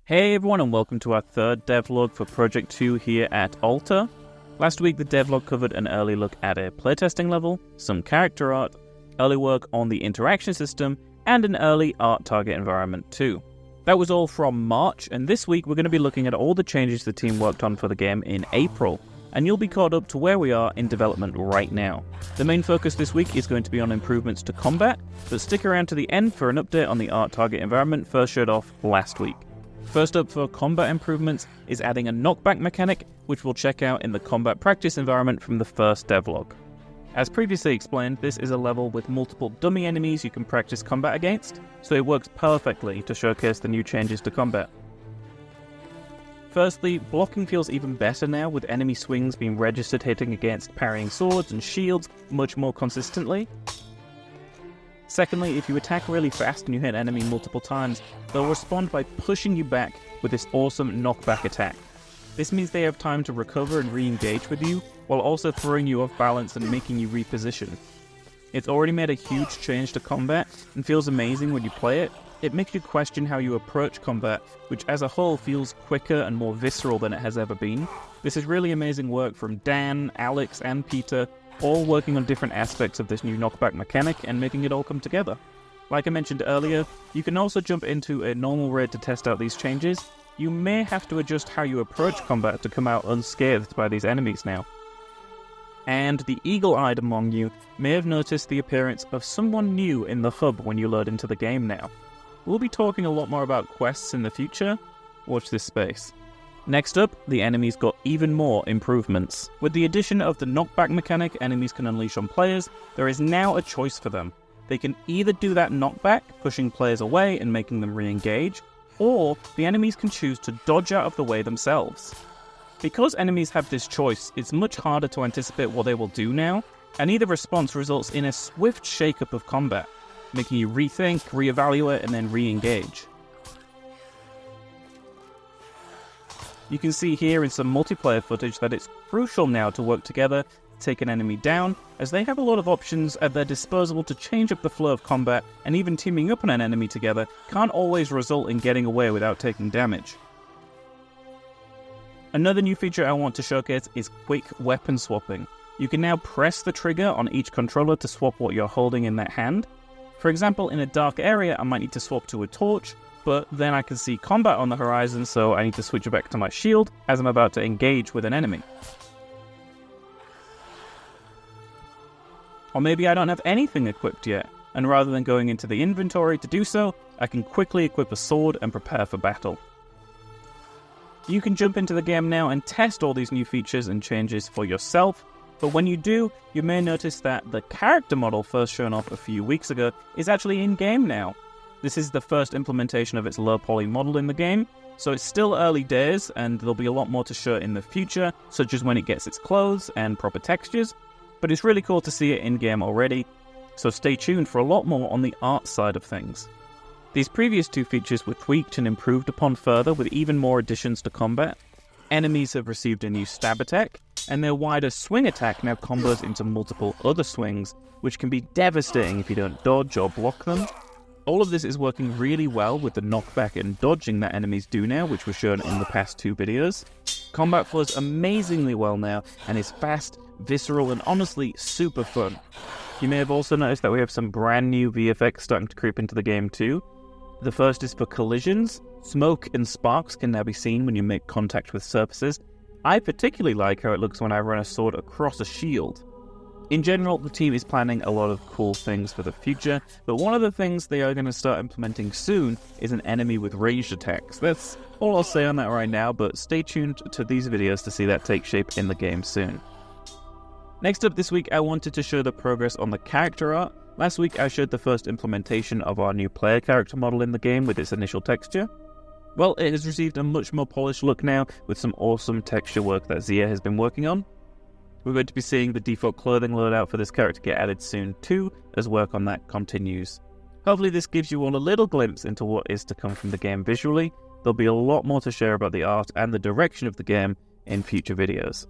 Hey everyone, and welcome to our third devlog for Project 2 here at Alta. Last week the devlog covered an early look at a playtesting level, some character art, early work on the interaction system, and an early art target environment too. That was all from March, and this week we're going to be looking at all the changes the team worked on for the game in April, and you'll be caught up to where we are in development right now. The main focus this week is going to be on improvements to combat, but stick around to the end for an update on the art target environment first showed off last week. First up for combat improvements is adding a knockback mechanic, which we'll check out in the combat practice environment from the first devlog. As previously explained, this is a level with multiple dummy enemies you can practice combat against, so it works perfectly to showcase the new changes to combat. Firstly, blocking feels even better now, with enemy swings being registered hitting against parrying swords and shields much more consistently. Secondly, if you attack really fast and you hit an enemy multiple times, they'll respond by pushing you back with this awesome knockback attack. This means they have time to recover and re-engage with you, while also throwing you off balance and making you reposition. It's already made a huge change to combat, and feels amazing when you play it. It makes you question how you approach combat, which as a whole feels quicker and more visceral than it has ever been. This is really amazing work from Dan, Alex, and Peter, all working on different aspects of this new knockback mechanic and making it all come together. Like I mentioned earlier, you can also jump into a normal raid to test out these changes. You may have to adjust how you approach combat to come out unscathed by these enemies now. And the eagle-eyed among you may have noticed the appearance of someone new in the hub when you load into the game now. We'll be talking a lot more about quests in the future. Watch this space. Next up, the enemies got even more improvements. With the addition of the knockback mechanic enemies can unleash on players, there is now a choice for them. They can either do that knockback, pushing players away and making them re-engage, or the enemies can choose to dodge out of the way themselves. Because enemies have this choice, it's much harder to anticipate what they will do now, and either response results in a swift shake-up of combat, making you rethink, reevaluate, and then re-engage. You can see here in some multiplayer footage that it's crucial now to work together to take an enemy down, as they have a lot of options at their disposal to change up the flow of combat, and even teaming up on an enemy together can't always result in getting away without taking damage. Another new feature I want to showcase is quick weapon swapping. You can now press the trigger on each controller to swap what you're holding in that hand. For example, in a dark area I might need to swap to a torch, but then I can see combat on the horizon, so I need to switch back to my shield as I'm about to engage with an enemy. Or maybe I don't have anything equipped yet, and rather than going into the inventory to do so, I can quickly equip a sword and prepare for battle. You can jump into the game now and test all these new features and changes for yourself, but when you do, you may notice that the character model first shown off a few weeks ago is actually in-game now. This is the first implementation of its low poly model in the game, so it's still early days and there'll be a lot more to show in the future, such as when it gets its clothes and proper textures, but it's really cool to see it in-game already, so stay tuned for a lot more on the art side of things. These previous two features were tweaked and improved upon further with even more additions to combat. Enemies have received a new stab attack, and their wider swing attack now combos into multiple other swings, which can be devastating if you don't dodge or block them. All of this is working really well with the knockback and dodging that enemies do now, which was shown in the past two videos. Combat flows amazingly well now, and is fast, visceral, and honestly super fun. You may have also noticed that we have some brand new VFX starting to creep into the game too. The first is for collisions. Smoke and sparks can now be seen when you make contact with surfaces. I particularly like how it looks when I run a sword across a shield. In general, the team is planning a lot of cool things for the future, but one of the things they are going to start implementing soon is an enemy with ranged attacks. That's all I'll say on that right now, but stay tuned to these videos to see that take shape in the game soon. Next up this week, I wanted to show the progress on the character art. Last week I showed the first implementation of our new player character model in the game with its initial texture. Well, it has received a much more polished look now, with some awesome texture work that Zia has been working on. We're going to be seeing the default clothing loadout for this character get added soon too, as work on that continues. Hopefully this gives you all a little glimpse into what is to come from the game visually. There'll be a lot more to share about the art and the direction of the game in future videos.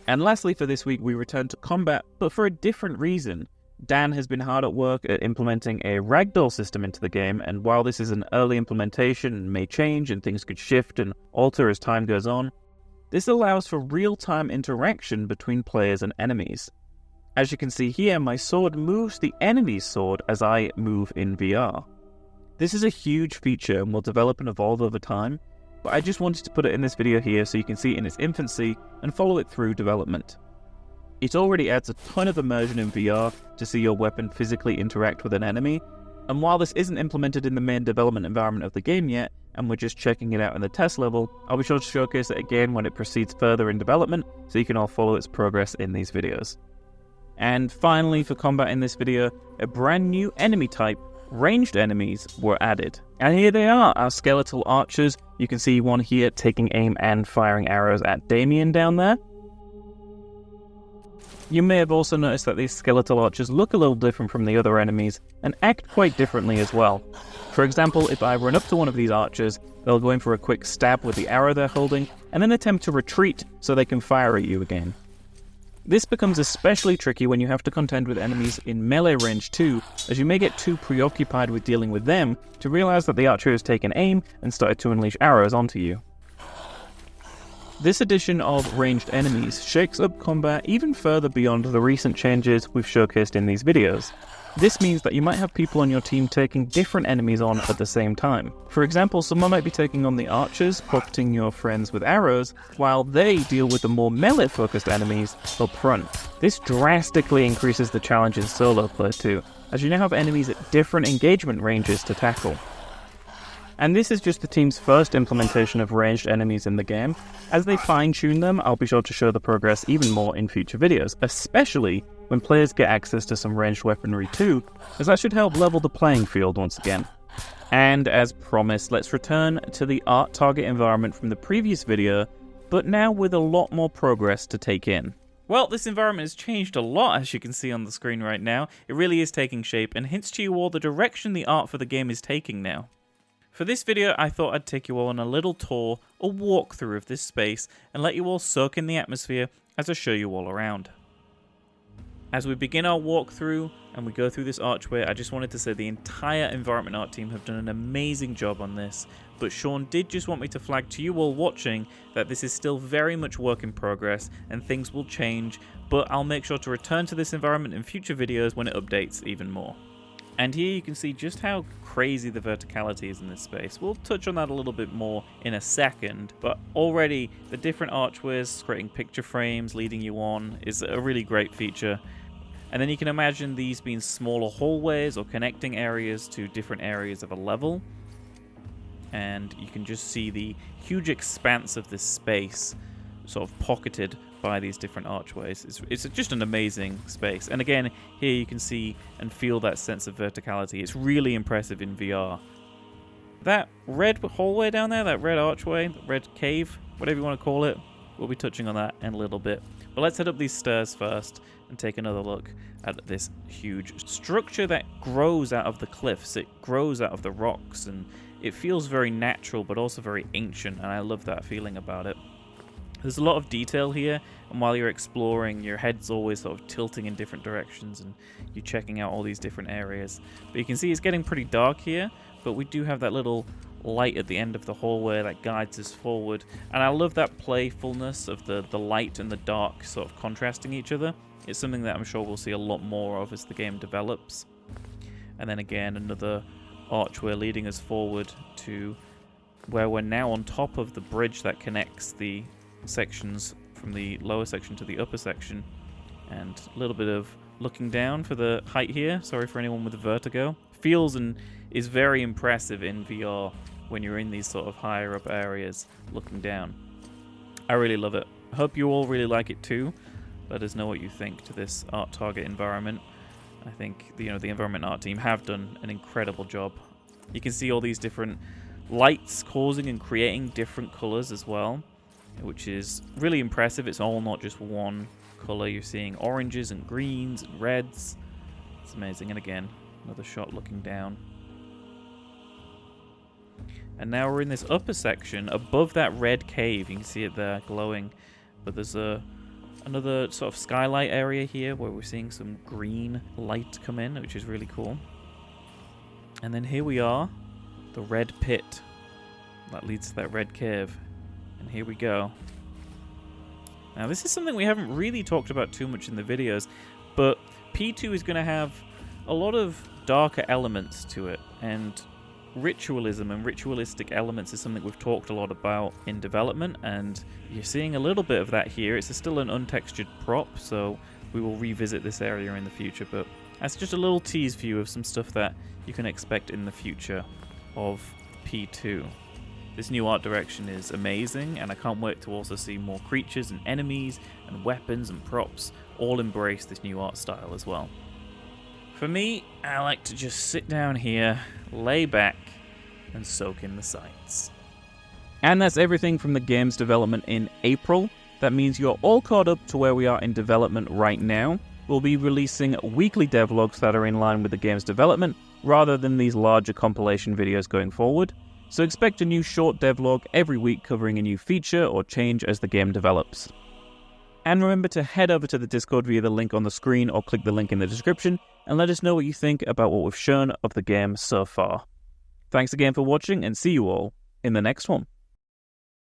And lastly for this week, we return to combat, but for a different reason. Dan has been hard at work at implementing a ragdoll system into the game, and while this is an early implementation and may change and things could shift and alter as time goes on, this allows for real-time interaction between players and enemies. As you can see here, my sword moves the enemy's sword as I move in VR. This is a huge feature and will develop and evolve over time, but I just wanted to put it in this video here so you can see it in its infancy and follow it through development. It already adds a ton of immersion in VR to see your weapon physically interact with an enemy, and while this isn't implemented in the main development environment of the game yet, and we're just checking it out in the test level, I'll be sure to showcase it again when it proceeds further in development so you can all follow its progress in these videos. And finally, for combat in this video, a brand new enemy type, ranged enemies, were added. And here they are, our skeletal archers. You can see one here taking aim and firing arrows at Damien down there. You may have also noticed that these skeletal archers look a little different from the other enemies and act quite differently as well. For example, if I run up to one of these archers, they'll go in for a quick stab with the arrow they're holding and then attempt to retreat so they can fire at you again. This becomes especially tricky when you have to contend with enemies in melee range too, as you may get too preoccupied with dealing with them to realize that the archer has taken aim and started to unleash arrows onto you. This addition of ranged enemies shakes up combat even further beyond the recent changes we've showcased in these videos. This means that you might have people on your team taking different enemies on at the same time. For example, someone might be taking on the archers, pocketing your friends with arrows, while they deal with the more melee-focused enemies up front. This drastically increases the challenge in solo play too, as you now have enemies at different engagement ranges to tackle. And this is just the team's first implementation of ranged enemies in the game. As they fine-tune them, I'll be sure to show the progress even more in future videos, especially when players get access to some ranged weaponry too, as that should help level the playing field once again. And as promised, let's return to the art target environment from the previous video, but now with a lot more progress to take in. Well, this environment has changed a lot, as you can see on the screen right now. It really is taking shape and hints to you all the direction the art for the game is taking now. For this video, I thought I'd take you all on a little tour, a walkthrough of this space, and let you all soak in the atmosphere as I show you all around. As we begin our walkthrough and we go through this archway, I just wanted to say the entire environment art team have done an amazing job on this, but Sean did just want me to flag to you all watching that this is still very much work in progress and things will change, but I'll make sure to return to this environment in future videos when it updates even more. And here you can see just how crazy the verticality is in this space. We'll touch on that a little bit more in a second, but already the different archways creating picture frames leading you on is a really great feature. And then you can imagine these being smaller hallways or connecting areas to different areas of a level. And you can just see the huge expanse of this space sort of pocketed by these different archways. It's just an amazing space. And again, here you can see and feel that sense of verticality. It's really impressive in VR. That red hallway down there, that red archway, that red cave, whatever you want to call it, we'll be touching on that in a little bit. But let's head up these stairs first and take another look at this huge structure that grows out of the cliffs. It grows out of the rocks and it feels very natural but also very ancient, and I love that feeling about it. There's a lot of detail here, and while you're exploring, your head's always sort of tilting in different directions and you're checking out all these different areas. But you can see it's getting pretty dark here, but we do have that little light at the end of the hallway that guides us forward. And I love that playfulness of the light and the dark sort of contrasting each other. It's something that I'm sure we'll see a lot more of as the game develops. And then again, another archway leading us forward to where we're now on top of the bridge that connects the sections from the lower section to the upper section, and a little bit of looking down for the height here. Sorry for anyone with vertigo. Feels and is very impressive in VR when you're in these sort of higher up areas looking down. I really love it. I hope you all really like it too. Let us know what you think to this art target environment. I think the environment art team have done an incredible job. You can see all these different lights causing and creating different colors as well, which is really impressive. It's all not just one color. You're seeing oranges and greens and reds. It's amazing. And again, another shot looking down. And now we're in this upper section above that red cave. You can see it there glowing. But there's another sort of skylight area here where we're seeing some green light come in, which is really cool. And then here we are, the red pit that leads to that red cave. And here we go. Now this is something we haven't really talked about too much in the videos, but P2 is going to have a lot of darker elements to it, and ritualism and ritualistic elements is something we've talked a lot about in development, and you're seeing a little bit of that here. It's still an untextured prop, so we will revisit this area in the future, but that's just a little tease view of some stuff that you can expect in the future of P2. This new art direction is amazing, and I can't wait to also see more creatures and enemies and weapons and props all embrace this new art style as well. For me, I like to just sit down here, lay back, and soak in the sights. And that's everything from the game's development in April. That means you're all caught up to where we are in development right now. We'll be releasing weekly devlogs that are in line with the game's development, rather than these larger compilation videos going forward. So expect a new short devlog every week covering a new feature or change as the game develops. And remember to head over to the Discord via the link on the screen or click the link in the description and let us know what you think about what we've shown of the game so far. Thanks again for watching, and see you all in the next one.